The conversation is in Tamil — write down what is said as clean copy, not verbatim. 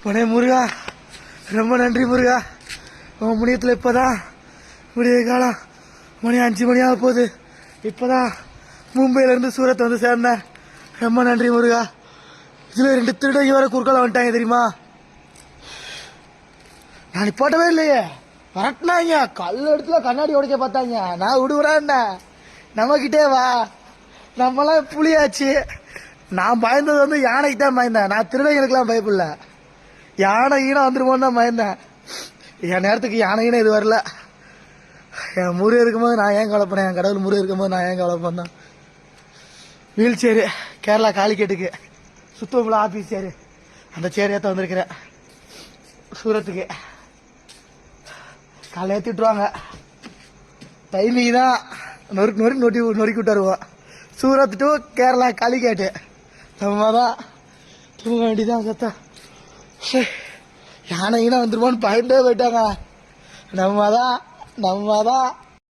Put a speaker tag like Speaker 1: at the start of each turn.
Speaker 1: பனே முருகா, ரொம்ப நன்றி முருகா. உன் முனியத்தில் இப்போ தான் விடிய காலம் மணி 5 மணி ஆக போகுது. இப்போ தான் மும்பையிலேருந்து சூரத்தை வந்து சேர்ந்தேன். ரொம்ப நன்றி முருகா. இதில் 2 திருடங்க வேறு குறுக்கால வந்துட்டாங்க தெரியுமா? நான் நிப்பாட்டவே இல்லையே, வரட்டினாங்க. கல் இடத்துல கண்ணாடி உடைக்க பார்த்தாங்க. நான் விடுவேன், நம்மக்கிட்டே வா, நம்மளாம் புளியாச்சு. நான் பயந்தது வந்து யானைக்கு தான் பயந்தேன். நான் திருடங்களுக்கெல்லாம் பயப்படல. யானை ஈனம் வந்துருமோன்னு தான் பயந்தேன். என் நேரத்துக்கு யானை ஈனம் இது வரல. என் முருகன் இருக்கும்போது நான் ஏன் கவலைப்பேன், என் கடவுள் முருகன் இருக்கும்போது நான் ஏன் கவலைப்பேன். வீல் சேரு கேரளா காலிக்கேட்டுக்கு சுத்தமுள்ள ஆஃபீஸ் சேரு, அந்த சேர் ஏற்ற வந்திருக்கிறேன் சூரத்துக்கு. காலை ஏற்றிட்டுருவாங்க, டைமிங் தான் நொறுக்கு நொறுக்கு நொறுக்கி விட்டுருவோம். சூரத் டு கேரளா காலிக்கேட்டு நம்ம தான் தூங்க வேண்டியதான். சத்தா யானைங்கன்னா வந்துருமோன்னு பயந்தே போயிட்டாங்க. நம்ம தான்